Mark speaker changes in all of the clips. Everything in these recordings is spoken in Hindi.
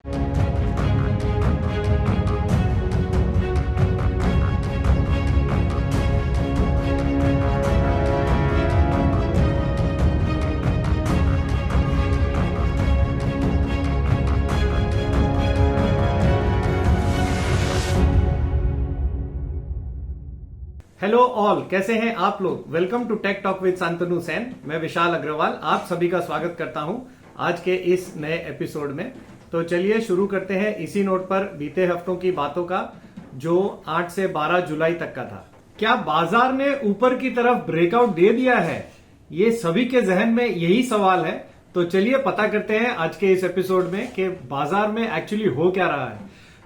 Speaker 1: हेलो ऑल, कैसे हैं आप लोग। Welcome to tech talk with Shantanu Sen. मैं विशाल अग्रवाल आप सभी का स्वागत करता हूं आज के इस नए एपिसोड में। तो चलिए शुरू करते हैं इसी नोट पर बीते हफ्तों की बातों का, जो 8 से 12 जुलाई तक का था। क्या बाजार ने ऊपर की तरफ ब्रेकआउट दे दिया है? ये सभी के जहन में यही सवाल है। तो चलिए पता करते हैं आज के इस एपिसोड में कि बाजार में एक्चुअली हो क्या रहा है।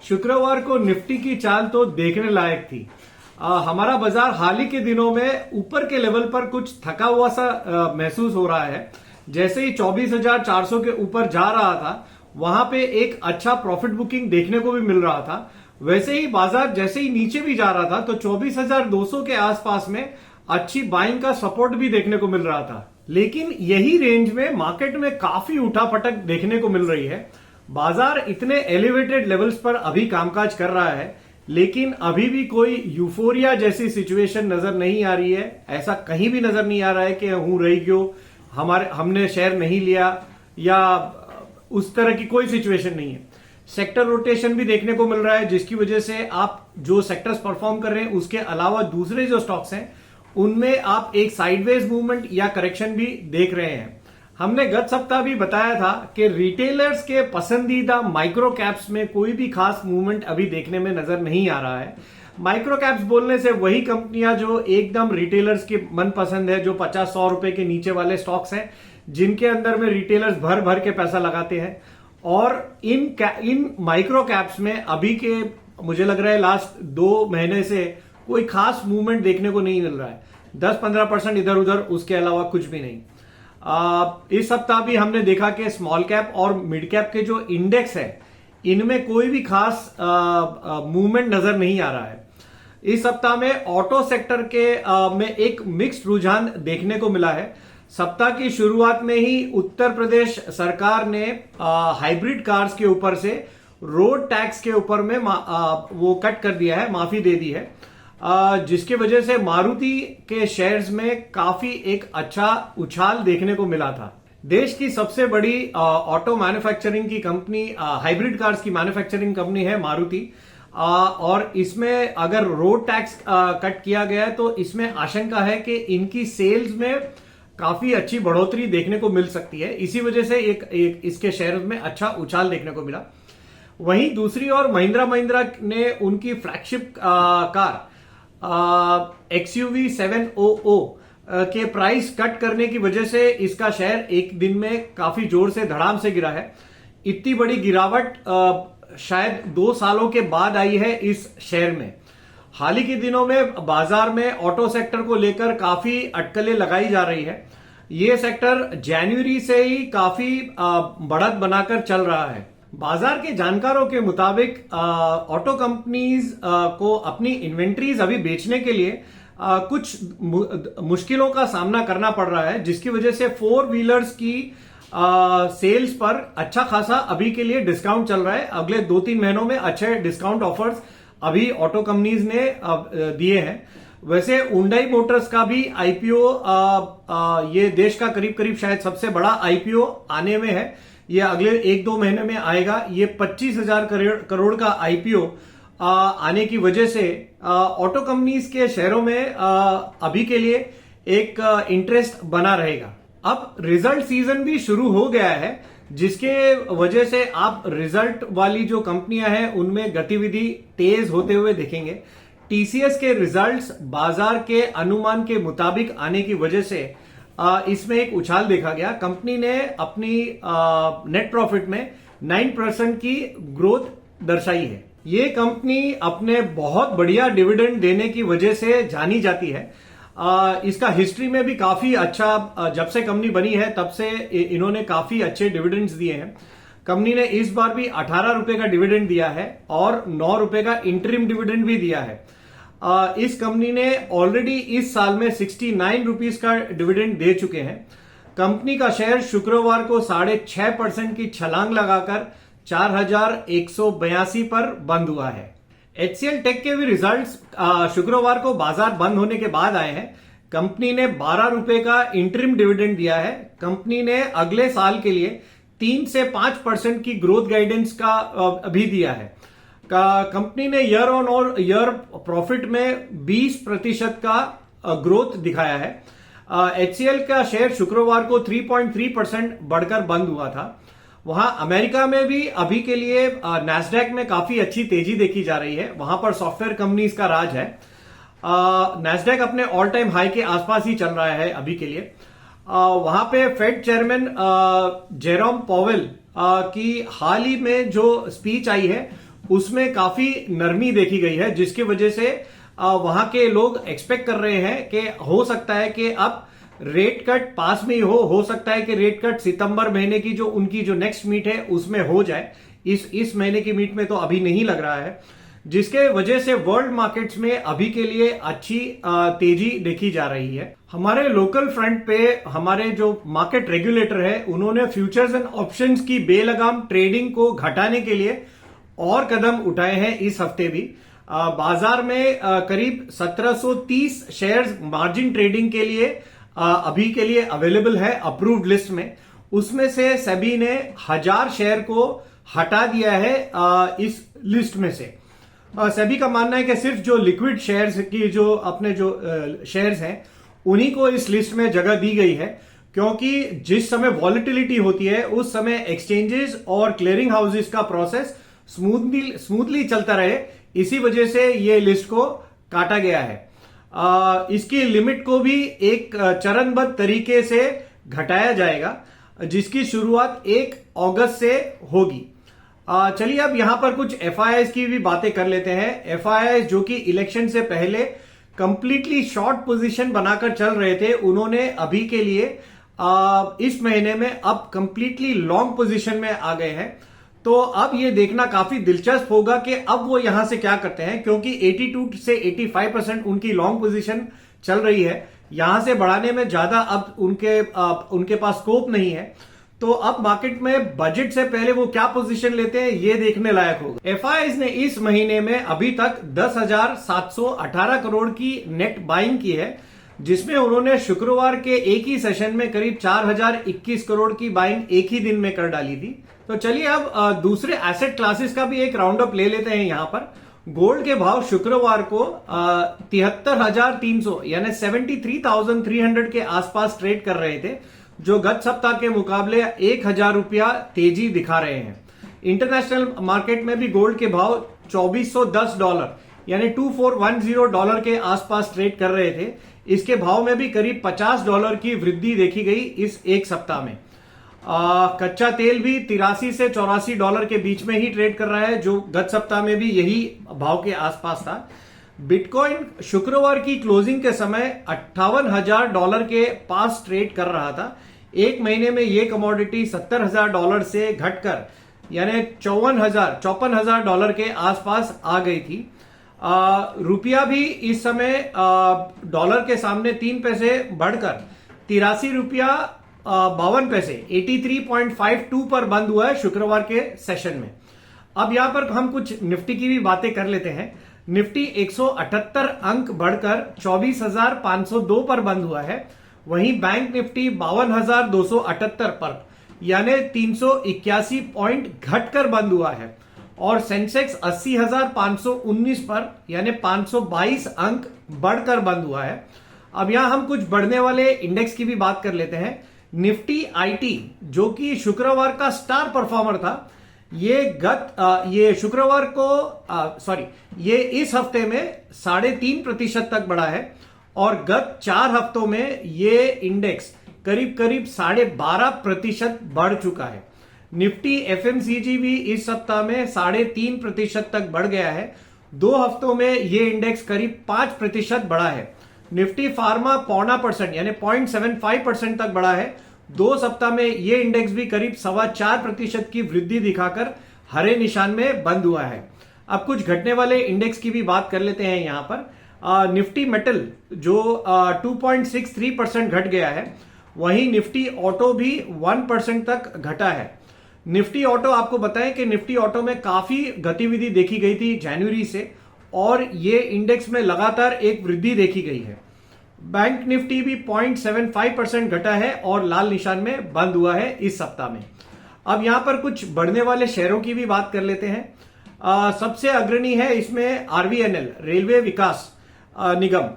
Speaker 1: शुक्रवार को निफ्टी की चाल तो देखने लायक थी। हमारा बाजार हाल ही के दिनों में ऊपर के लेवल पर कुछ थका हुआ सा महसूस हो रहा है। जैसे ही 24,400 के ऊपर जा रहा था, वहां पे एक अच्छा प्रॉफिट बुकिंग देखने को भी मिल रहा था। वैसे ही बाजार जैसे ही नीचे भी जा रहा था तो 24,200 के आसपास में अच्छी बाइंग का सपोर्ट भी देखने को मिल रहा था। लेकिन यही रेंज में मार्केट में काफी उठापटक देखने को मिल रही है। बाजार इतने एलिवेटेड लेवल्स पर अभी कामकाज कर रहा है, लेकिन अभी भी कोई यूफोरिया जैसी सिचुएशन नजर नहीं आ रही है। ऐसा कहीं भी नजर नहीं आ रहा है कि हूं रही क्यों, हमने शेयर नहीं लिया, या उस तरह की कोई सिचुएशन नहीं है। सेक्टर रोटेशन भी देखने को मिल रहा है, जिसकी वजह से आप जो सेक्टर्स परफॉर्म कर रहे हैं उसके अलावा दूसरे जो स्टॉक्स हैं उनमें आप एक साइडवेज मूवमेंट या करेक्शन भी देख रहे हैं। हमने गत सप्ताह भी बताया था कि रिटेलर्स के पसंदीदा माइक्रो कैप्स में कोई भी खास मूवमेंट अभी देखने में नजर नहीं आ रहा है। माइक्रो कैप्स बोलने से वही कंपनियां जो एकदम रिटेलर्स की मनपसंद है, जो 50-100 रुपए के नीचे वाले स्टॉक्स हैं, जिनके अंदर में रिटेलर्स भर भर के पैसा लगाते हैं। और इन माइक्रो कैप्स में अभी के मुझे लग रहा है लास्ट 2 महीने से कोई खास मूवमेंट देखने को नहीं मिल रहा है। 10-15% इधर उधर, उसके अलावा कुछ भी नहीं। इस सप्ताह भी हमने देखा कि स्मॉल कैप और मिड कैप के जो इंडेक्स है, इनमें कोई भी खास मूवमेंट नजर नहीं आ रहा है। इस सप्ताह में ऑटो सेक्टर के में एक मिक्स्ड रुझान देखने को मिला है। सप्ताह की शुरुआत में ही उत्तर प्रदेश सरकार ने हाइब्रिड कार्स के ऊपर से रोड टैक्स के ऊपर में वो कट कर दिया है, माफी दे दी है, जिसकी वजह से मारुति के शेयर्स में काफी एक अच्छा उछाल देखने को मिला था। देश की सबसे बड़ी ऑटो मैन्युफैक्चरिंग की कंपनी, हाइब्रिड कार्स की मैन्युफैक्चरिंग कंपनी है मारुति, और इसमें अगर रोड टैक्स कट किया गया है तो इसमें आशंका है कि इनकी सेल्स में काफी अच्छी बढ़ोतरी देखने को मिल सकती है। इसी वजह से एक इसके शेयर्स में अच्छा उछाल देखने को मिला। वहीं दूसरी ओर महिंद्रा ने उनकी फ्लैगशिप कार XUV 700 के प्राइस कट करने की वजह से इसका शेयर एक दिन में काफी जोर से धड़ाम से गिरा है। इतनी बड़ी गिरावट शायद 2 सालों के बाद आई है इस शेयर में। हाल ही के दिनों में बाजार में ऑटो सेक्टर को लेकर काफी अटकलें लगाई जा रही है। ये सेक्टर जनवरी से ही काफी बढ़त बनाकर चल रहा है। बाजार के जानकारों के मुताबिक ऑटो कंपनीज को अपनी इन्वेंट्रीज अभी बेचने के लिए कुछ मुश्किलों का सामना करना पड़ रहा है, जिसकी वजह से 4 व्हीलर्स की सेल्स पर अच्छा खासा अभी के लिए डिस्काउंट चल रहा है। अगले 2-3 महीनों में अच्छे डिस्काउंट ऑफर्स अभी ऑटो कंपनीज ने दिए हैं। वैसे हुंडई मोटर्स का भी आईपीओ, ये देश का करीब करीब शायद सबसे बड़ा आईपीओ आने में है। ये अगले 1-2 महीने में आएगा। ये 25,000 करोड़ का आईपीओ आने की वजह से ऑटो कंपनीज के शेयरों में अभी के लिए एक इंटरेस्ट बना रहेगा। अब रिजल्ट सीजन भी शुरू हो गया है, जिसके वजह से आप रिजल्ट वाली जो कंपनियां हैं उनमें गतिविधि तेज होते हुए देखेंगे। टीसीएस के रिजल्ट्स बाजार के अनुमान के मुताबिक आने की वजह से इसमें एक उछाल देखा गया। कंपनी ने अपनी नेट प्रॉफिट में 9% की ग्रोथ दर्शाई है। ये कंपनी अपने बहुत बढ़िया डिविडेंड देने की वजह से जानी जाती है। इसका हिस्ट्री में भी काफी अच्छा, जब से कंपनी बनी है तब से इन्होंने काफी अच्छे डिविडेंड्स दिए हैं। कंपनी ने इस बार भी 18 रुपए का डिविडेंड दिया है और 9 रुपए का इंटरिम डिविडेंड भी दिया है। इस कंपनी ने ऑलरेडी इस साल में 69 रुपीज का डिविडेंड दे चुके हैं। कंपनी का शेयर शुक्रवार को 6.5% की छलांग लगाकर 4182 पर बंद हुआ है। HCL टेक के भी रिजल्ट्स शुक्रवार को बाजार बंद होने के बाद आए हैं। कंपनी ने 12 रुपए का इंटरिम डिविडेंड दिया है। कंपनी ने अगले साल के लिए 3 से 5% की ग्रोथ गाइडेंस का अभी दिया है। कंपनी ने ईयर ऑन ईयर प्रॉफिट में 20% का ग्रोथ दिखाया है। HCL का शेयर शुक्रवार को 3.3% बढ़कर बंद हुआ था। वहां अमेरिका में भी अभी के लिए नैस्डैक में काफी अच्छी तेजी देखी जा रही है। वहां पर सॉफ्टवेयर कंपनीज का राज है। नैस्डैक अपने ऑल टाइम हाई के आसपास ही चल रहा है अभी के लिए। वहां पे फेड चेयरमैन जेरोम पॉवेल की हाल ही में जो स्पीच आई है उसमें काफी नरमी देखी गई है, जिसकी वजह से वहां के लोग एक्सपेक्ट कर रहे हैं कि हो सकता है कि अब रेट कट पास में ही हो सकता है कि रेट कट सितंबर महीने की जो उनकी जो नेक्स्ट मीट है उसमें हो जाए। इस महीने की मीट में तो अभी नहीं लग रहा है, जिसके वजह से वर्ल्ड मार्केट्स में अभी के लिए अच्छी तेजी देखी जा रही है। हमारे लोकल फ्रंट पे हमारे जो मार्केट रेगुलेटर है उन्होंने फ्यूचर्स एंड ऑप्शंस की बेलगाम ट्रेडिंग को घटाने के लिए और कदम उठाए हैं इस हफ्ते भी। बाजार में करीब 1730 शेयर्स मार्जिन ट्रेडिंग के लिए अभी के लिए अवेलेबल है अप्रूव्ड लिस्ट में। उसमें से सेबी ने 1000 शेयर को हटा दिया है इस लिस्ट में से। सेबी का मानना है कि सिर्फ जो लिक्विड शेयर्स की जो अपने जो शेयर्स हैं उन्हीं को इस लिस्ट में जगह दी गई है, क्योंकि जिस समय वॉलेटिलिटी होती है उस समय एक्सचेंजेस और क्लियरिंग हाउसेस का प्रोसेस स्मूथली चलता रहे, इसी वजह से ये लिस्ट को काटा गया है। इसकी लिमिट को भी एक चरणबद्ध तरीके से घटाया जाएगा, जिसकी शुरुआत 1 अगस्त से होगी। चलिए अब यहां पर कुछ FIIs की भी बातें कर लेते हैं। FIIs जो कि इलेक्शन से पहले कंप्लीटली शॉर्ट पोजीशन बनाकर चल रहे थे, उन्होंने अभी के लिए इस महीने में अब कंप्लीटली लॉन्ग पोजीशन में आ गए हैं। तो अब ये देखना काफी दिलचस्प होगा कि अब वो यहां से क्या करते हैं, क्योंकि 82 से 85% उनकी लॉन्ग पोजीशन चल रही है। यहां से बढ़ाने में ज्यादा अब उनके पास स्कोप नहीं है। तो अब मार्केट में बजट से पहले वो क्या पोजीशन लेते हैं ये देखने लायक होगा। FIIs ने इस महीने में अभी तक 10,718 करोड़ की नेट बाइंग की है, जिसमें उन्होंने शुक्रवार के एक ही सेशन में करीब 4,021 करोड़ की बाइंग एक ही दिन में कर डाली थी। तो चलिए अब दूसरे एसेट क्लासेस का भी एक राउंड अप ले लेते हैं। यहां पर गोल्ड के भाव शुक्रवार को 73,300 यानी 73,300 के आसपास ट्रेड कर रहे थे, जो गत सप्ताह के मुकाबले 1,000 रुपया तेजी दिखा रहे हैं। इंटरनेशनल मार्केट में भी गोल्ड के भाव $2,410 यानी $2,410 के आसपास ट्रेड कर रहे थे। इसके भाव में भी करीब $50 की वृद्धि देखी गई इस एक सप्ताह में। कच्चा तेल भी $83 से $84 के बीच में ही ट्रेड कर रहा है, जो गत सप्ताह में भी यही भाव के आसपास था। बिटकॉइन शुक्रवार की क्लोजिंग के समय $58,000 के पास ट्रेड कर रहा था। एक महीने में ये कमोडिटी $70,000 से घटकर यानी $54,000 के आसपास आ गई थी। रुपया भी इस समय डॉलर के सामने 3 पैसे बढ़कर ₹83.52 83.52 पर बंद हुआ है शुक्रवार के सेशन में। अब यहां पर हम कुछ निफ्टी की भी बातें कर लेते हैं। निफ्टी 178 अंक बढ़कर 24,502 पर बंद हुआ है। वहीं बैंक निफ्टी 52,278 पर यानी 381 पॉइंट घटकर बंद हुआ है, और सेंसेक्स 80,519 पर यानी 522 अंक बढ़कर बंद हुआ है। अब यहां हम कुछ बढ़ने वाले इंडेक्स की भी बात कर लेते हैं। निफ्टी आईटी जो कि शुक्रवार का स्टार परफॉर्मर था, ये शुक्रवार को ये इस हफ्ते में 3.5% तक बढ़ा है, और गत 4 हफ्तों में ये इंडेक्स करीब 12.5% बढ़ चुका है। निफ्टी एफएमसीजी भी इस सप्ताह में 3.5% तक बढ़ गया है। 2 हफ्तों में ये इंडेक्स करीब 5% बढ़ा है। निफ्टी फार्मा 0.25% यानी 0.75% तक बढ़ा है। 2 सप्ताह में ये इंडेक्स भी करीब 4.25% की वृद्धि दिखाकर हरे निशान में बंद हुआ है। अब कुछ घटने वाले इंडेक्स की भी बात कर लेते हैं। यहां पर निफ्टी मेटल जो 2.63% घट गया है, वहीं निफ्टी ऑटो भी 1% तक घटा है। निफ्टी ऑटो, आपको बताएं कि निफ्टी ऑटो में काफी गतिविधि देखी गई थी जनवरी से, और ये इंडेक्स में लगातार एक वृद्धि देखी गई है। बैंक निफ्टी भी 0.75% घटा है और लाल निशान में बंद हुआ है इस सप्ताह में। अब यहां पर कुछ बढ़ने वाले शेयरों की भी बात कर लेते हैं। सबसे अग्रणी है इसमें आरवीएनएल, रेलवे विकास निगम,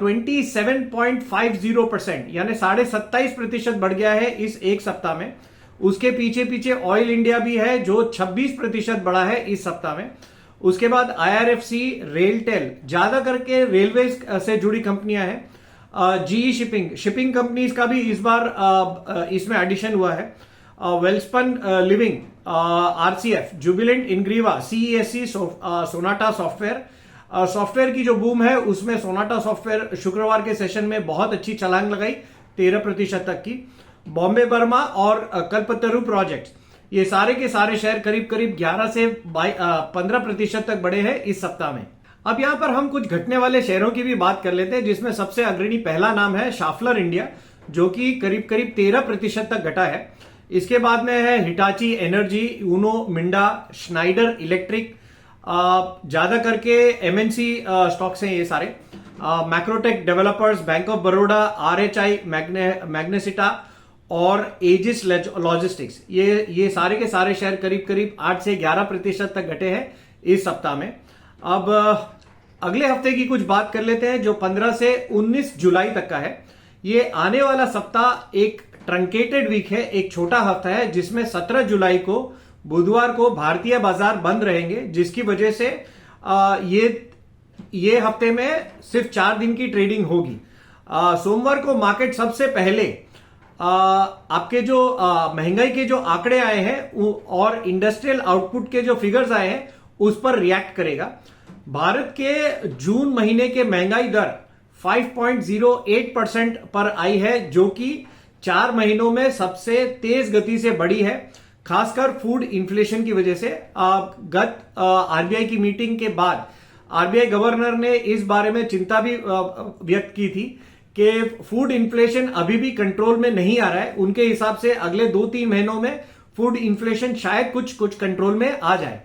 Speaker 1: 27.50% यानी 27.5% बढ़ गया है इस एक सप्ताह में। उसके पीछे पीछे ऑयल इंडिया भी है जो 26% बढ़ा है इस सप्ताह में। उसके बाद आईआरएफसी, रेलटेल, ज्यादा करके रेलवे से जुड़ी कंपनियां हैं। जीई शिपिंग कंपनीज का भी इस बार इसमें एडिशन हुआ है। Welspun living, RCF, Jubilant Ingrevia, CESC, Sonata software की जो बूम है उसमें सोनाटा सॉफ्टवेयर शुक्रवार के सेशन में बहुत अच्छी छलांग लगाई, 13% तक की। बॉम्बे बर्मा और कल्पतरु प्रोजेक्ट्स, ये सारे के सारे शेयर करीब करीब 11 से 15% तक बढ़े हैं इस सप्ताह में। अब यहां पर हम कुछ घटने वाले शेयरों की भी बात कर लेते हैं, जिसमें सबसे अग्रणी पहला नाम है शाफलर इंडिया, जो कि करीब करीब 13% तक घटा है। इसके बाद में है Hitachi Energy, Uno Minda, Schneider Electric, ज्यादा करके एमएनसी स्टॉक्स हैं ये सारे। Macrotech Developers, Bank of Baroda, RHI, Magnesita और एजिस लॉजिस्टिक्स, ये सारे के सारे शेयर करीब करीब 8 से 11% तक घटे हैं इस सप्ताह में। अब अगले हफ्ते की कुछ बात कर लेते हैं जो 15 से 19 जुलाई तक का है। ये आने वाला सप्ताह एक ट्रंकेटेड वीक है, एक छोटा हफ्ता है, जिसमें 17 जुलाई को बुधवार को भारतीय बाजार बंद रहेंगे, जिसकी वजह से ये हफ्ते में सिर्फ 4 दिन की ट्रेडिंग होगी। सोमवार को मार्केट सबसे पहले आपके जो महंगाई के जो आंकड़े आए हैं और इंडस्ट्रियल आउटपुट के जो फिगर्स आए हैं उस पर रिएक्ट करेगा। भारत के जून महीने के महंगाई दर 5.08% पर आई है, जो कि 4 महीनों में सबसे तेज गति से बढ़ी है, खासकर फूड इन्फ्लेशन की वजह से। गत आरबीआई की मीटिंग के बाद आरबीआई गवर्नर ने इस बारे में चिंता भी व्यक्त की थी कि फूड इन्फ्लेशन अभी भी कंट्रोल में नहीं आ रहा है। उनके हिसाब से अगले 2-3 महीनों में फूड इन्फ्लेशन शायद कुछ कंट्रोल में आ जाए,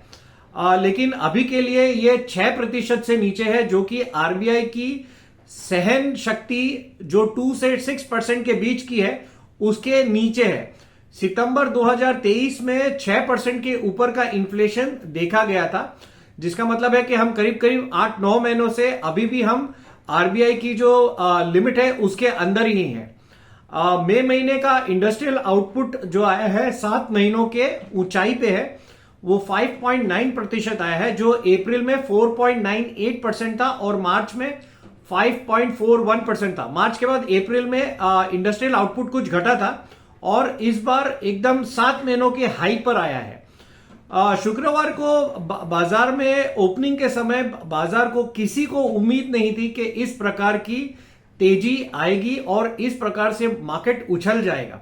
Speaker 1: लेकिन अभी के लिए ये 6% से नीचे है, जो कि आरबीआई की सहन शक्ति जो 2 से 6% के बीच की है उसके नीचे है। सितंबर 2023 में 6% के ऊपर का इन्फ्लेशन देखा गया था, जिसका मतलब है कि हम करीब करीब 8-9 महीनों से अभी भी हम आरबीआई की जो लिमिट है उसके अंदर ही है। मई महीने का इंडस्ट्रियल आउटपुट जो आया है 7 महीनों के ऊंचाई पे है, वो 5.9% आया है, जो अप्रैल में 4.98% था और मार्च में 5.41% था। मार्च के बाद अप्रैल में इंडस्ट्रियल आउटपुट कुछ घटा था और इस बार एकदम 7 महीनों के हाई पर आया है। शुक्रवार को बाजार में ओपनिंग के समय बाजार को किसी को उम्मीद नहीं थी कि इस प्रकार की तेजी आएगी और इस प्रकार से मार्केट उछल जाएगा।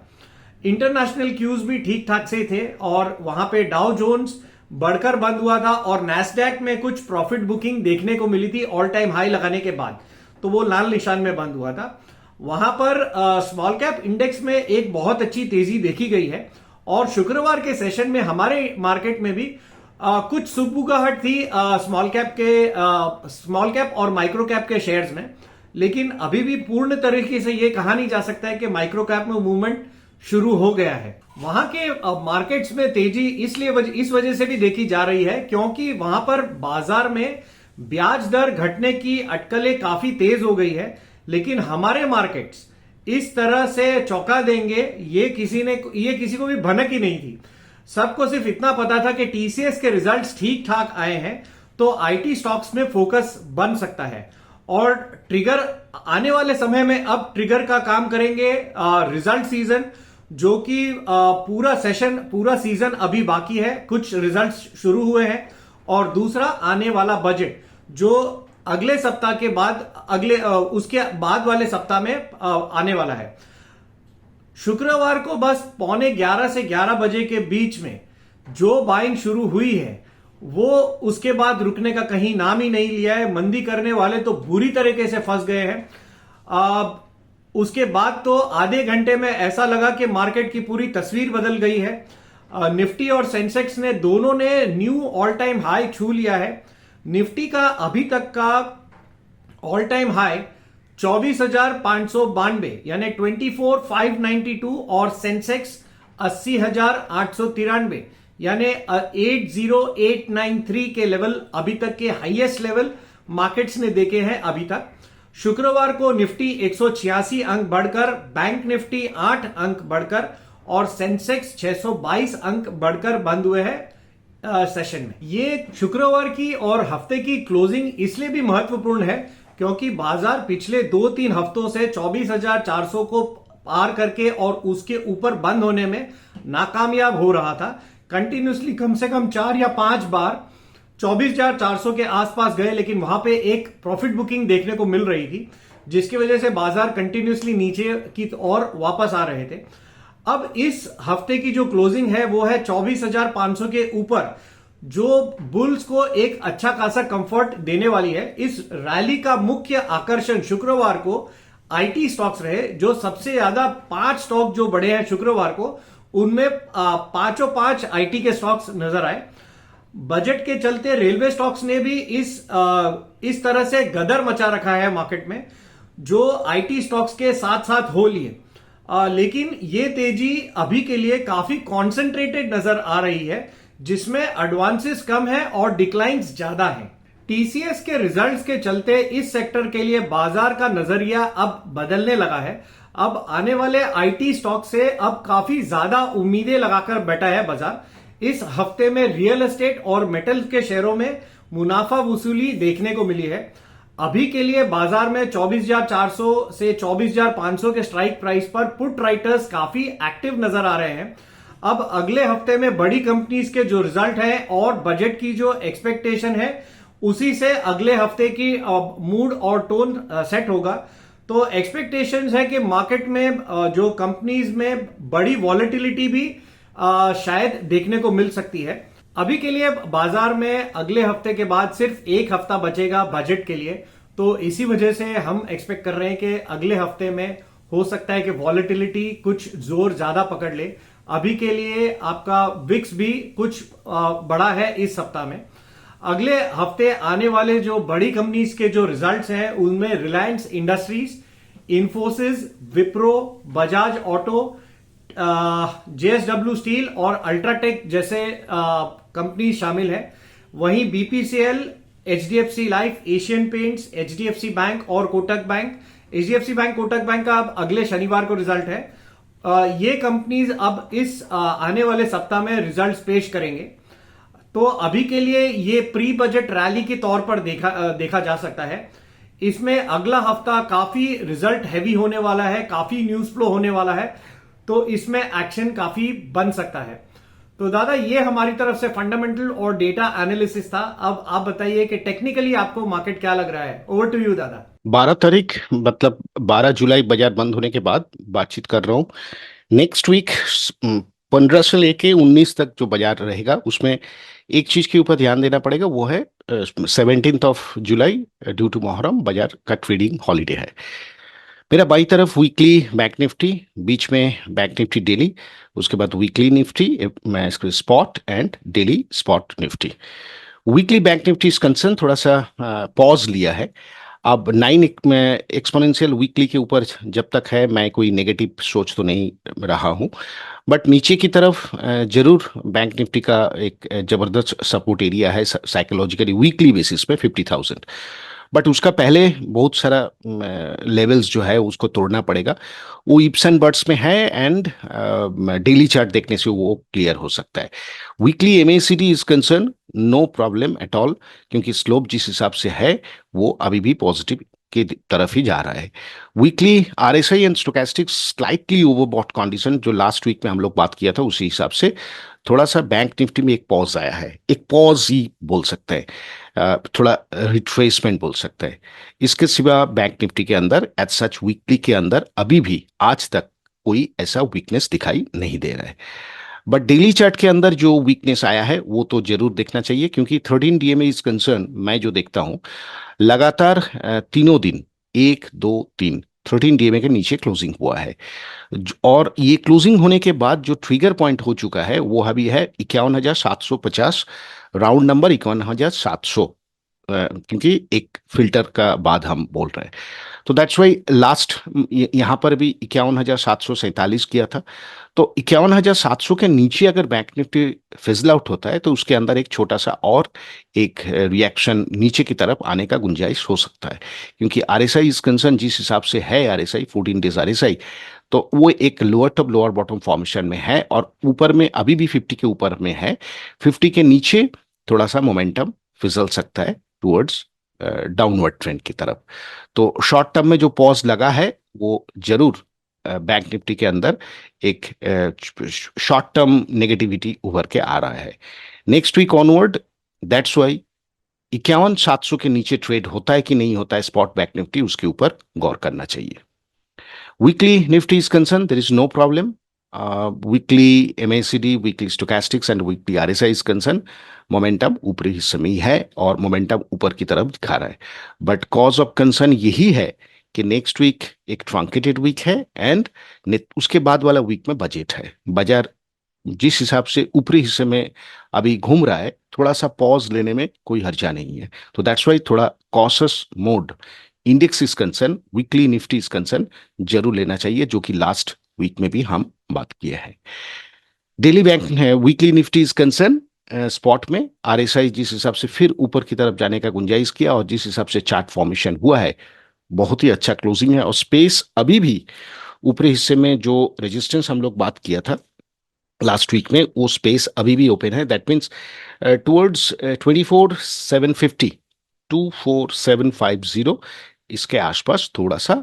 Speaker 1: इंटरनेशनल क्यूज भी ठीक ठाक से थे और वहां पे डाउ जोन्स बढ़कर बंद हुआ था और नैस्डैक में कुछ प्रॉफिट बुकिंग देखने को मिली थी ऑल टाइम हाई लगाने के बाद, तो वो लाल निशान में बंद हुआ था। वहां पर स्मॉल कैप इंडेक्स में एक बहुत अच्छी तेजी देखी गई है और शुक्रवार के सेशन में हमारे मार्केट में भी कुछ सुगबुगाहट थी स्मॉल कैप और माइक्रो कैप के शेयर्स में, लेकिन अभी भी पूर्ण तरीके से यह कहा नहीं जा सकता है कि माइक्रो कैप में मूवमेंट शुरू हो गया है। वहां के मार्केट्स में तेजी इस वजह से भी देखी जा रही है क्योंकि वहां पर बाजार में ब्याज दर घटने की अटकलें काफी तेज हो गई है, लेकिन हमारे मार्केट्स इस तरह से चौंका देंगे ये किसी को भी भनक ही नहीं थी। सबको सिर्फ इतना पता था कि टीसीएस के रिजल्ट्स ठीक ठाक आए हैं तो आईटी स्टॉक्स में फोकस बन सकता है और ट्रिगर आने वाले समय में अब ट्रिगर का काम करेंगे रिजल्ट सीजन, जो कि पूरा सीजन अभी बाकी है, कुछ रिजल्ट्स शुरू हुए हैं, और दूसरा आने वाला बजट जो अगले सप्ताह के बाद उसके बाद वाले सप्ताह में आने वाला है। शुक्रवार को बस 11:15 से 11 बजे के बीच में जो बाइंग शुरू हुई है वो उसके बाद रुकने का कहीं नाम ही नहीं लिया है। मंदी करने वाले तो बुरी तरीके से फंस गए हैं। उसके बाद तो आधे घंटे में ऐसा लगा कि मार्केट की पूरी तस्वीर बदल गई है। निफ्टी और सेंसेक्स ने दोनों ने न्यू ऑल टाइम हाई छू लिया है। निफ्टी का अभी तक का ऑल टाइम हाई 24,592 यानी 24,592 और सेंसेक्स 80,893 यानी 80,893 के लेवल अभी तक के हाईएस्ट लेवल मार्केट्स ने देखे हैं अभी तक। शुक्रवार को निफ्टी 186 अंक बढ़कर, बैंक निफ्टी 8 अंक बढ़कर और सेंसेक्स 622 अंक बढ़कर बंद हुए हैं सेशन में। ये शुक्रवार की और हफ्ते की क्लोजिंग इसलिए भी महत्वपूर्ण है क्योंकि बाजार पिछले 2-3 हफ्तों से 24,400 को पार करके और उसके ऊपर बंद होने में नाकामयाब हो रहा था। कंटिन्यूसली कम से कम 4 या 5 बार 24,400 के आसपास गए, लेकिन वहां पे एक प्रॉफिट बुकिंग देखने को मिल रही थी जिसकी वजह से बाजार कंटिन्यूसली नीचे की ओर वापस आ रहे थे। अब इस हफ्ते की जो क्लोजिंग है वो है 24,500 के ऊपर, जो बुल्स को एक अच्छा खासा कंफर्ट देने वाली है। इस रैली का मुख्य आकर्षण शुक्रवार को आईटी स्टॉक्स रहे, जो सबसे ज्यादा 5 स्टॉक जो बढ़े हैं शुक्रवार को, उनमें पांचों 5 आईटी के स्टॉक्स नजर आए। बजट के चलते रेलवे स्टॉक्स ने भी इस तरह से गदर मचा रखा है मार्केट में, जो आईटी स्टॉक्स के साथ साथ हो लिए। लेकिन ये तेजी अभी के लिए काफी कॉन्सेंट्रेटेड नजर आ रही है, जिसमें एडवांसेस कम है और डिक्लाइंस ज्यादा है। टीसीएस के रिजल्ट्स के चलते इस सेक्टर के लिए बाजार का नजरिया अब बदलने लगा है। अब आने वाले आईटी स्टॉक से अब काफी ज्यादा उम्मीदें लगाकर बैठा है बाजार। इस हफ्ते में रियल एस्टेट और मेटल के शेयरों में मुनाफा वसूली देखने को मिली है। अभी के लिए बाजार में 24,400 से 24,500 के स्ट्राइक प्राइस पर पुट राइटर्स काफी एक्टिव नजर आ रहे हैं। अब अगले हफ्ते में बड़ी कंपनीज के जो रिजल्ट है और बजट की जो एक्सपेक्टेशन है, उसी से अगले हफ्ते की मूड और टोन सेट होगा। तो एक्सपेक्टेशंस है कि मार्केट में जो कंपनीज में बड़ी वॉलेटिलिटी भी शायद देखने को मिल सकती है। अभी के लिए बाजार में अगले हफ्ते के बाद सिर्फ एक हफ्ता बचेगा बजट के लिए, तो इसी वजह से हम एक्सपेक्ट कर रहे हैं कि अगले हफ्ते में हो सकता है कि वॉलेटिलिटी कुछ जोर ज्यादा पकड़ ले। अभी के लिए आपका विक्स भी कुछ बड़ा है इस सप्ताह में। अगले हफ्ते आने वाले जो बड़ी कंपनीज के जो रिजल्ट्स हैं, उनमें Reliance industries, Infosys, Wipro, Bajaj auto, JSW steel और अल्ट्राटेक जैसे कंपनी शामिल है। वहीं BPCL, HDFC life, Asian paints, HDFC bank और Kotak bank, HDFC bank Kotak bank का अब अगले शनिवार को रिजल्ट है। ये कंपनीज अब इस आने वाले सप्ताह में रिजल्ट्स पेश करेंगे। तो अभी के लिए ये प्री बजट रैली के तौर पर देखा जा सकता है। इसमें अगला हफ्ता काफी रिजल्ट हैवी होने वाला है, काफी न्यूज फ्लो होने वाला है, तो इसमें एक्शन काफी बन सकता है। तो दादा, ये हमारी तरफ से फंडामेंटल और डेटा एनालिसिस था। अब आप बताइए कि टेक्निकली आपको मार्केट क्या लग रहा है। ओवर टू यू दादा।
Speaker 2: 12 तारीख मतलब 12 जुलाई बाजार बंद होने के बाद बातचीत कर रहा हूँ। नेक्स्ट वीक 15 से लेके 19 तक जो बाजार रहेगा, उसमें एक चीज के ऊपर ध्यान देना पड़ेगा, वो है 17 जुलाई ड्यू टू मोहर्रम बाजार का ट्रेडिंग हॉलीडे है। मेरा बाई तरफ वीकली बैंक निफ्टी, बीच में बैंक निफ्टी डेली, उसके बाद वीकली निफ्टी, मैं इसको spot and daily spot Nifty. Weekly bank Nifty इस कंसर्न थोड़ा सा पॉज लिया है। अब 9 में एक्सपोनेंशियल वीकली के ऊपर जब तक है, मैं कोई नेगेटिव सोच तो नहीं रहा हूं, बट नीचे की तरफ जरूर बैंक निफ्टी का एक जबरदस्त सपोर्ट एरिया है साइकोलॉजिकली वीकली बेसिस पे 50,000। बट उसका पहले बहुत सारा लेवल्स जो है उसको तोड़ना पड़ेगा। वो इप्स एंड बट्स में है एंड डेली चार्ट देखने से वो क्लियर हो सकता है। Weekly MACD is concern no problem at all, क्योंकि स्लोप जिस हिसाब से है वो अभी भी पॉजिटिव की तरफ ही जा रहा है। Weekly RSI and stochastic slightly overbought condition, जो लास्ट वीक में हम लोग बात किया था, उसी हिसाब से थोड़ा सा बैंक निफ्टी में एक पॉज आया है। एक पॉज ही बोल सकते हैं, थोड़ा रिट्रेसमेंट बोल सकते हैं। इसके सिवा बैंक निफ्टी के अंदर एज सच वीकली के अंदर अभी भी आज तक कोई ऐसा वीकनेस दिखाई नहीं दे रहा है। बट डेली चार्ट के अंदर जो वीकनेस आया है वो तो जरूर देखना चाहिए, क्योंकि 13 डीएमए इज कंसर्न मैं जो देखता हूं लगातार तीनों दिन 1, 2, 3 13 DMA के नीचे क्लोजिंग हुआ है। और ये क्लोजिंग होने के बाद जो ट्रिगर पॉइंट हो चुका है वो अभी है 51,750, राउंड नंबर 51,700, क्योंकि एक फिल्टर का बाद हम बोल रहे हैं। तो दैट्स वाई लास्ट यहाँ पर भी 51,747 किया था। तो 51,700 के नीचे अगर बैंक निफ्टी फिजल आउट होता है तो उसके अंदर एक छोटा सा और एक रिएक्शन नीचे की तरफ आने का गुंजाइश हो सकता है, क्योंकि आरएसआई इज कंसर्न जिस हिसाब से है, आरएसआई 14 डेज आरएसआई, तो वो एक lower top lower bottom formation में है और ऊपर में अभी भी 50 के ऊपर में है। 50 के नीचे थोड़ा सा मोमेंटम फिसल सकता है टुवर्ड्स डाउनवर्ड ट्रेंड की तरफ। तो शॉर्ट टर्म में जो पॉज लगा है वो जरूर बैंक निफ्टी के अंदर एक शॉर्ट टर्म नेगेटिविटी उभर के आ रहा है। Next week onward that's why 51,700 के नीचे ट्रेड होता है कि नहीं होता है स्पॉट बैंक निफ्टी, उसके ऊपर गौर करना चाहिए। Weekly Nifty is concerned, there is no problem. Weekly MACD, weekly stochastics and weekly RSI is concerned, momentum ऊपरी हिस्से में ही है और मोमेंटम ऊपर की तरफ दिखा रहा है। बट कॉज ऑफ कंसर्न यही है कि नेक्स्ट वीक एक ट्रंकेटेड वीक है एंड उसके बाद वाला वीक में बजट है। बाजार जिस हिसाब से ऊपरी हिस्से में अभी घूम रहा है, थोड़ा सा पॉज लेने में कोई हर्जा नहीं है। तो दैट्स वाई थोड़ा cautious mode index is concern, weekly Nifty is concern जरूर लेना चाहिए, जो कि लास्ट वीक में भी हम बात किए हैं। डेली बैंक है weekly Nifty is concern, spot में आरएसआई जिस हिसाब से फिर ऊपर की तरफ जाने का गुंजाइश किया और जिस हिसाब से चार्ट फॉर्मेशन हुआ है, बहुत ही अच्छा क्लोजिंग है और स्पेस अभी भी ऊपरी हिस्से में जो रेजिस्टेंस हम लोग बात किया था लास्ट वीक में, वो स्पेस अभी भी ओपन है। दैट मीन्स टुवर्ड्स 24,750, 24,750 इसके आसपास थोड़ा सा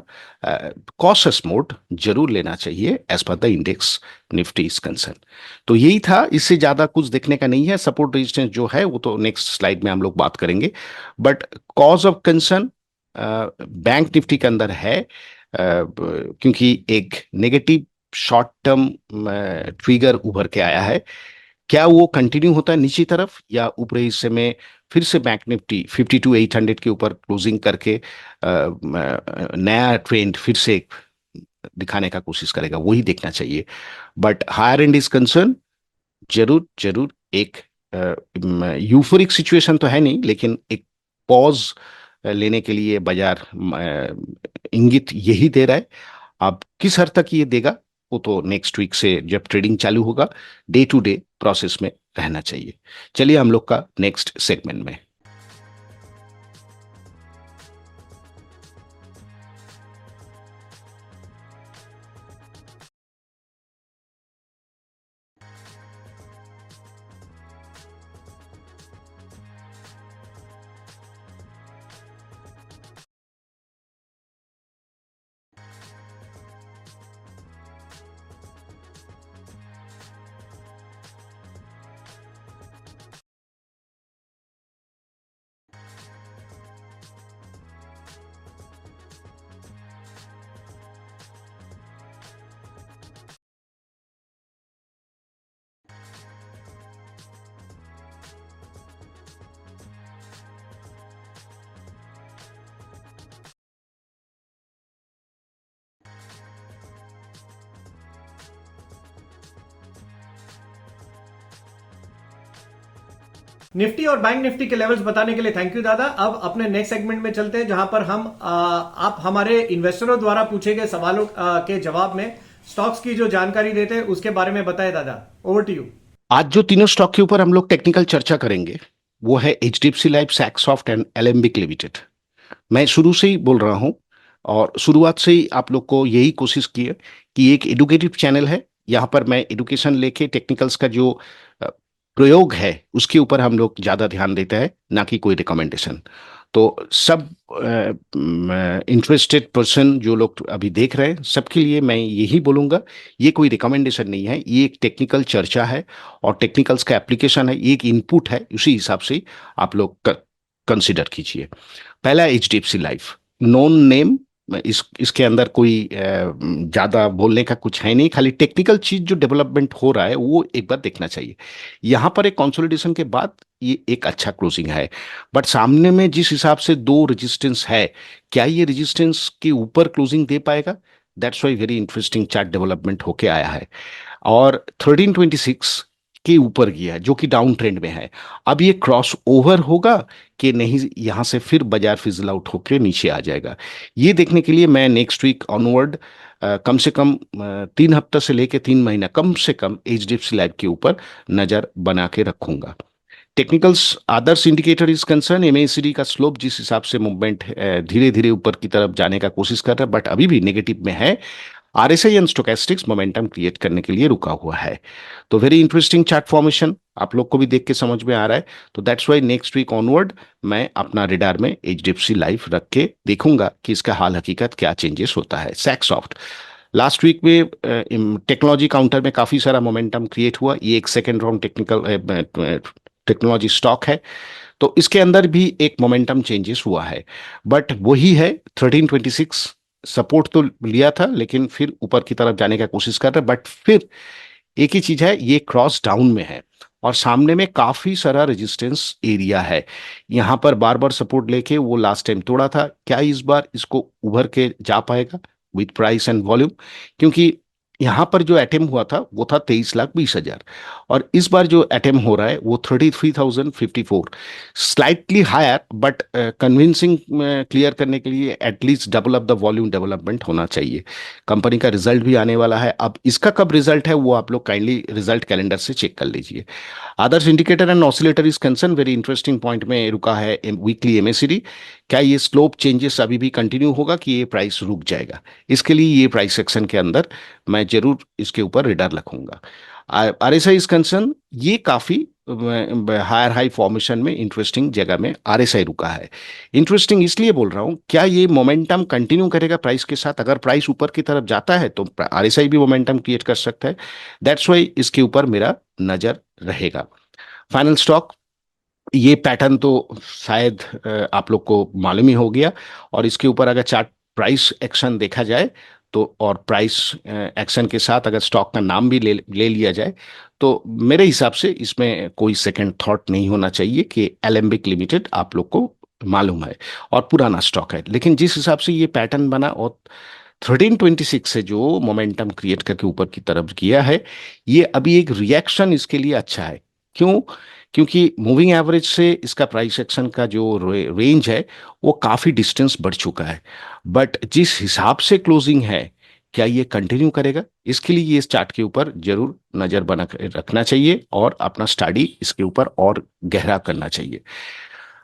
Speaker 2: कॉशस मोड जरूर लेना चाहिए as per the index Nifty is concern. तो यही था, इससे ज्यादा कुछ देखने का नहीं है। सपोर्ट रेजिस्टेंस जो है वो तो नेक्स्ट स्लाइड में हम लोग बात करेंगे, but cause of concern bank Nifty के अंदर है, क्योंकि एक नेगेटिव शॉर्ट टर्म ट्रिगर उभर के आया है। क्या वो कंटिन्यू होता है नीचे तरफ या ऊपरी हिस्से में फिर से बैंक निफ्टी 52,800 के ऊपर क्लोजिंग करके नया ट्रेंड फिर से दिखाने का कोशिश करेगा, वही देखना चाहिए। But higher end is concern जरूर जरूर एक यूफोरिक सिचुएशन तो है नहीं, लेकिन एक पॉज लेने के लिए बाजार इंगित यही दे रहा है। अब किस हद तक ये देगा वो तो नेक्स्ट वीक से जब ट्रेडिंग चालू होगा डे टू डे प्रोसेस में रहना चाहिए। चलिए हम लोग का नेक्स्ट सेगमेंट में।
Speaker 1: निफ्टी और बैंक निफ्टी के लेवल्स बताने के लिए थैंक यू दादा। अब अपने नेक्स्ट सेगमेंट में चलते हैं, जहां पर हम आप हमारे इन्वेस्टरों द्वारा पूछे गए सवालों के जवाब में स्टॉक्स की जो जानकारी देते हैं उसके बारे में बताए दादा। Over to you.
Speaker 2: आज जो तीनों स्टॉक के ऊपर हम लोग टेक्निकल चर्चा करेंगे वो है HDFC life, Saksoft and Alembic limited. मैं शुरू से ही बोल रहा हूं और शुरुआत से ही आप लोग को यही कोशिश की है कि एक एडुकेटिव चैनल है, यहाँ पर मैं एडुकेशन लेके टेक्निकल्स का जो प्रयोग है उसके ऊपर हम लोग ज्यादा ध्यान देते हैं, ना कि कोई रिकमेंडेशन। तो सब इंटरेस्टेड पर्सन जो लोग अभी देख रहे हैं सबके लिए मैं यही बोलूंगा, ये कोई रिकमेंडेशन नहीं है, ये एक टेक्निकल चर्चा है और टेक्निकल्स का एप्लीकेशन है, ये एक इनपुट है, उसी हिसाब से आप लोग कंसिडर कीजिए। पहला एचडीएफसी लाइफ, नोन नेम, इसके अंदर कोई ज्यादा बोलने का कुछ है नहीं, खाली टेक्निकल चीज जो डेवलपमेंट हो रहा है वो एक बार देखना चाहिए। यहाँ पर एक कंसोलिडेशन के बाद ये एक अच्छा क्लोजिंग है, बट सामने में जिस हिसाब से दो रेजिस्टेंस है, क्या ये रेजिस्टेंस के ऊपर क्लोजिंग दे पाएगा? That's why very interesting chart development होके आया है। और 1326 के ऊपर गया है, जो कि डाउन ट्रेंड में है। अब ये क्रॉस ओवर होगा कि नहीं, यहां से फिर बाजार फिजल आउट होकर नीचे आ जाएगा, ये देखने के लिए मैं नेक्स्ट वीक ऑनवर्ड कम से कम 3 हफ्ता से लेके 3 महीना कम से कम एचडीएफसी लाइफ के ऊपर नजर बना के रखूंगा। Technicals others indicator is concern, MACD का स्लोप जिस हिसाब से मूवमेंट धीरे धीरे ऊपर की तरफ जाने का कोशिश कर रहा है, बट अभी भी नेगेटिव में है। आरएसआई एंड स्टोकेस्टिक्स मोमेंटम क्रिएट करने के लिए रुका हुआ है। तो वेरी इंटरेस्टिंग चार्ट फॉर्मेशन आप लोग को भी देख के समझ में आ रहा है। तो that's why next week onward मैं अपना रिडार में एचडीएफसी लाइफ रख के देखूंगा कि इसका हाल हकीकत क्या चेंजेस होता है। सैक्सॉफ्ट लास्ट वीक में टेक्नोलॉजी काउंटर में काफी सारा मोमेंटम क्रिएट हुआ, ये एक सेकेंड राउंड टेक्नोलॉजी स्टॉक है, तो इसके अंदर भी एक मोमेंटम चेंजेस हुआ है। बट वही है, 1326 सपोर्ट तो लिया था लेकिन फिर ऊपर की तरफ जाने का कोशिश कर रहा है, बट फिर एक ही चीज है, ये क्रॉस डाउन में है और सामने में काफी सारा रेजिस्टेंस एरिया है। यहां पर बार बार सपोर्ट लेके वो लास्ट टाइम तोड़ा था, क्या इस बार इसको उभर के जा पाएगा विथ प्राइस एंड वॉल्यूम? क्योंकि यहां पर जो एटेम हुआ था वो था 23,20,000, और इस बार जो एटेम हो रहा है वो 33,054, slightly higher, but convincing clear करने के लिए at least double of the volume development होना चाहिए। कंपनी का रिजल्ट भी आने वाला है, अब इसका कब रिजल्ट है वो आप लोग काइंडली रिजल्ट कैलेंडर से चेक कर लीजिए। Adarsh indicator and oscillator is concern, very interesting point में रुका है वीकली एमएसीडी। क्या ये स्लोप चेंजेस अभी भी कंटिन्यू होगा कि ये प्राइस रुक जाएगा? इसके लिए ये प्राइस सेक्शन के अंदर मैं जरूर इसके ऊपर रिडर रखूंगा। आरएसआई इज कंसर्न, ये काफी हायर हाई फॉर्मेशन में इंटरेस्टिंग जगह में आरएसआई रुका है। इंटरेस्टिंग इसलिए बोल रहा हूं, क्या ये मोमेंटम कंटिन्यू करेगा प्राइस के साथ? अगर प्राइस ऊपर की तरफ जाता है तो आरएसआई भी मोमेंटम क्रिएट कर सकता है। दैट्स वाई इसके ऊपर मेरा नजर रहेगा। फाइनल स्टॉक, ये पैटर्न तो शायद आप लोग को मालूम ही हो गया, और इसके ऊपर अगर चार्ट प्राइस एक्शन देखा जाए तो, और प्राइस एक्शन के साथ अगर स्टॉक का नाम भी ले लिया जाए, तो मेरे हिसाब से इसमें कोई सेकंड थॉट नहीं होना चाहिए कि एलेम्बिक लिमिटेड आप लोग को मालूम है और पुराना स्टॉक है। लेकिन जिस हिसाब से ये पैटर्न बना और 1326 से जो मोमेंटम क्रिएट करके ऊपर की तरफ किया है, ये अभी एक रिएक्शन इसके लिए अच्छा है। क्यों? क्योंकि मूविंग एवरेज से इसका प्राइस एक्शन का जो रेंज है वो काफी डिस्टेंस बढ़ चुका है, बट जिस हिसाब से क्लोजिंग है, क्या ये कंटिन्यू करेगा? इसके लिए ये इस चार्ट के ऊपर जरूर नजर बना के रखना चाहिए और अपना स्टडी इसके ऊपर और गहरा करना चाहिए।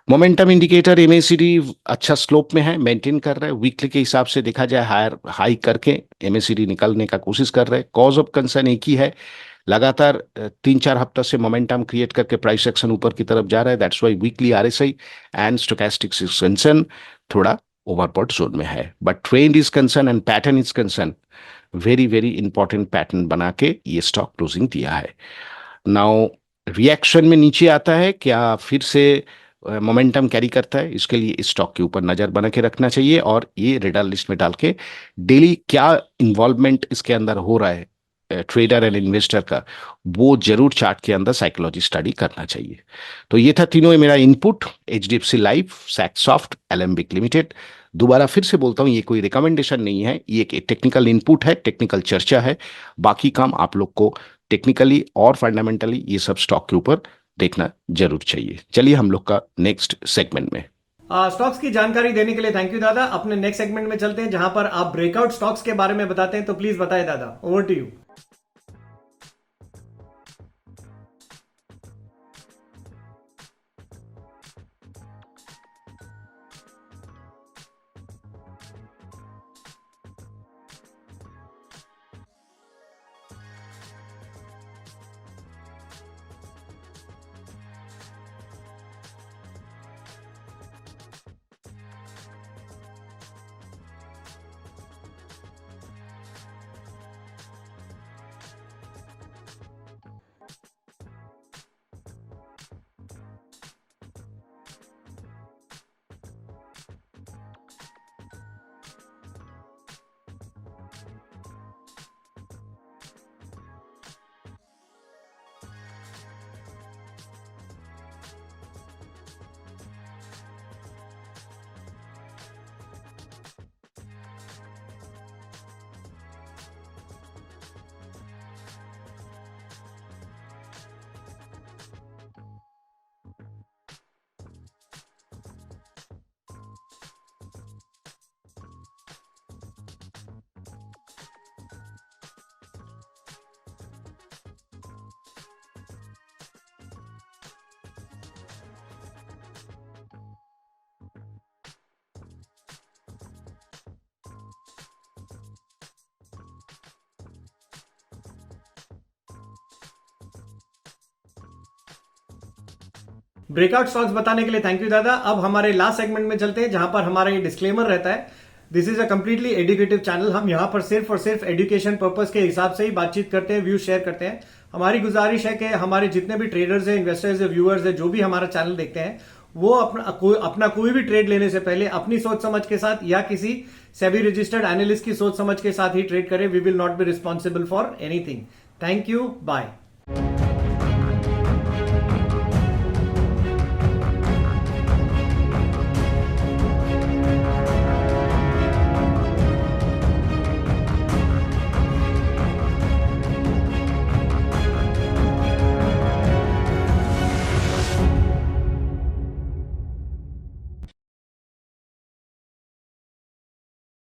Speaker 2: मोमेंटम इंडिकेटर एमएसीडी अच्छा स्लोप में है, मेंटेन कर रहा है। वीकली के हिसाब से देखा जाए हायर हाई करके एमएसीडी निकलने का कोशिश कर रहे हैं। कॉज ऑफ कंसर्न एक ही है, लगातार 3-4 हफ्ता से मोमेंटम क्रिएट करके प्राइस एक्शन ऊपर की तरफ जा रहा है। That's why weekly RSI and stochastic concern थोड़ा ओवरबॉट जोन में है, but trend is concern and pattern is concern, very very important pattern बना के ये स्टॉक क्लोजिंग दिया है। नाउ रिएक्शन में नीचे आता है, क्या फिर से मोमेंटम कैरी करता है? इसके लिए इस स्टॉक के ऊपर नजर बना के रखना चाहिए, और ये रेडर लिस्ट में डाल के डेली क्या इन्वॉल्वमेंट इसके अंदर हो रहा है ट्रेडर एंड इन्वेस्टर का, वो जरूर चार्ट के अंदर साइकोलॉजी स्टडी करना चाहिए। तो ये था तीनों मेरा input, HDFC life, Saksoft, Alembic limited. दोबारा फिर से बोलता हूं, ये कोई रिकमेंडेशन नहीं है, ये एक टेक्निकल इनपुट है, टेक्निकल चर्चा है। बाकी काम आप लोग को टेक्निकली और फंडामेंटली ये सब स्टॉक के ऊपर देखना जरूर चाहिए। चलिए हम लोग का नेक्स्ट सेगमेंट में।
Speaker 1: स्टॉक्स की जानकारी देने के लिए थैंक यू दादा। अपने नेक्स्ट सेगमेंट में चलते हैं जहां पर आप ब्रेकआउट स्टॉक्स के बारे में बताते हैं, तो प्लीज बताएं दादा, over to you. Breakout stocks बताने के लिए थैंक यू दादा। अब हमारे लास्ट सेगमेंट में चलते हैं जहां पर हमारा ये डिस्क्लेमर रहता है। This is a completely educative channel. हम यहाँ पर सिर्फ और सिर्फ एजुकेशन पर्पस के हिसाब से ही बातचीत करते हैं, व्यूज शेयर करते हैं। हमारी गुजारिश है कि हमारे जितने भी ट्रेडर्स हैं, इन्वेस्टर्स हैं, व्यूअर्स हैं, जो भी हमारा चैनल देखते हैं, वो अपना कोई भी ट्रेड लेने से पहले अपनी सोच समझ के साथ या किसी सेबी रजिस्टर्ड एनालिस्ट की सोच समझ के साथ ही ट्रेड करें। We will not be responsible for anything. Thank you, bye.